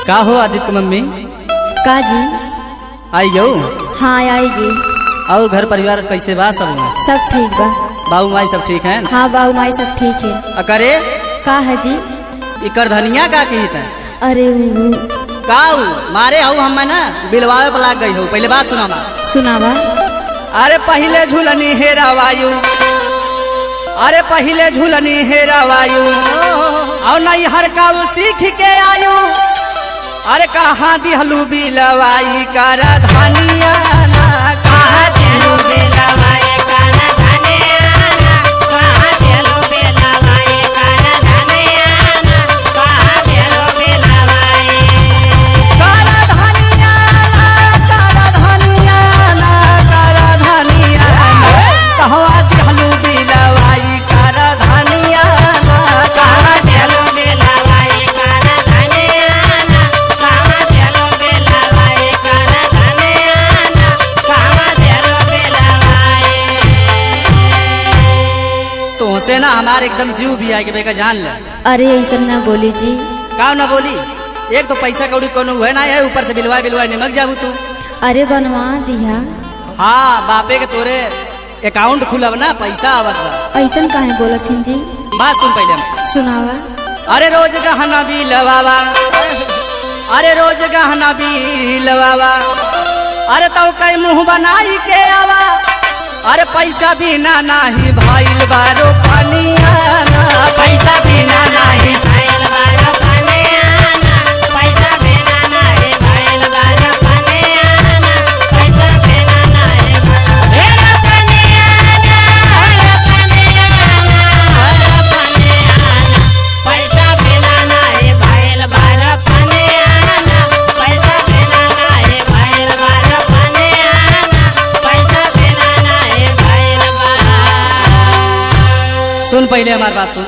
का हो आदित्य मम्मी? का जी? आई गयो? हाँ आएगी। और घर परिवार कैसे बा सब में? सब ठीक बा। बाबू माई सब ठीक है? हाँ बाबू माई सब ठीक है। अकरे का है जी? इकर धनिया का की है? अरे काऊ मारे हूँ हम ना बिलवावे पर लाग गई हो। पहले बात सुनावा। सुनावा। अरे पहले झूलनी हेरा वायु, अरे पहले झूलनी हेरा वायु और नहीं हर का सीख के आयु। अरे कहाँ दिहलू बिलवाई कर धनिया ना, कहाँ दिहलू बिलवाई कर धनिया ना, कहाँ दिहलू बिलवाई कर धनिया ना, कहाँ दिहलू बिलवाई कर धनिया ना, कर धनिया ना, कर धनिया ना, कहाँ दिहलू बिलवाई कर धनिया ना, कहाँ दिहलू बिलवाई कर धनिया ना, कहाँ दिहलू बिलवाई कर धनिया ना, कहाँ दिहलू बिलवाई। तुमसे ना हमारे एकदम जीव भी आए कि बेका जान ले। अरे ऐसा ना बोली जी। का ना बोली? एक तो पैसा कौड़ी कोनो हुए ना है, ऊपर से बिलवाई बिलवाई निमक जाबू तू। अरे बनवा दिया। हाँ बापे के तोरे अकाउंट खुलब ना, पैसा आवत बा। ऐसा काहे बोलत हन जी? बात सुन पहले हम। सुनावा। अरे रोज गहना बिलवावा, अरे रोज गहना बिलवावा, अरे तो कई मुंह बनाई के आवा। अरे पैसा बिना नाही भइल बारो पनिया ना, पैसा बिना नाही भइल बारो पनिया ना, पैसा बिना नाही भइल बारो पनिया ना, पैसा बिना नाही भइल पनिया ना, पनिया ना, पनिया ना, पैसा बिना नाही भइल बारो पनिया ना, पैसा बिना नाही भइल बारो पनिया ना, पैसा बिना नाही भइल बा। सुन पहले हमारी बात सुन।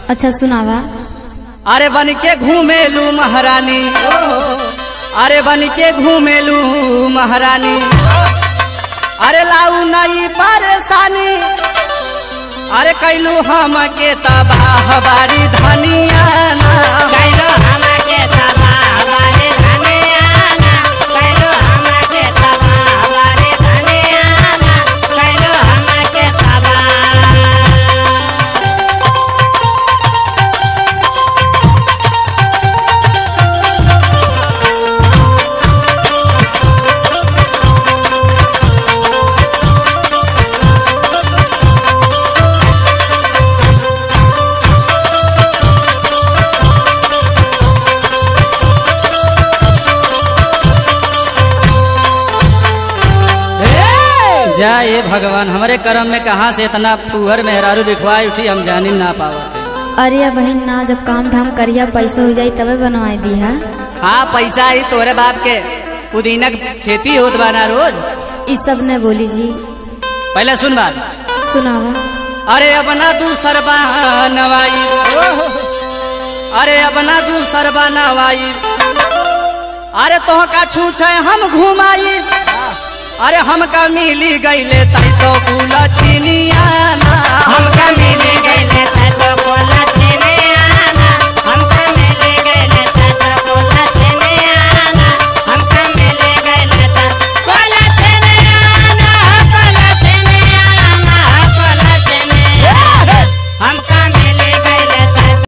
अच्छा सुनावा। अरे बन के घूमेलू महारानी, अरे बन के घूमेलू महारानी, अरे लाऊ नई परेशानी। अरे कैलू हम के तबाह बारी धनिया ना, कैलू हम के तबाह बारी धनिया ना, कैलू हम के तबाह बारी धनिया ना, कैलू हम के तबाह। जाए भगवान, हमारे कर्म में कहाँ से इतना फूहर मेहरारू बिखवाई उठी हम जानी ना पावत। अरे बहन ना, जब काम धाम करिया पैसा हो जाई तबे बनवाई दी है। हाँ पैसा ही तोरे बाप के पुदीना की खेती होत बा ना रोज। इस सब ने बोली जी। पहले सुन बात। सुनावा। अरे अपना दूसर बनवाई, अरे अपना दूसर बनवाई, अरे तो का छूछे हम घुमाई। अरे हमका मिली गईले तई तो फूला छिनिया ना, हमका मिली गईले तई तो फूला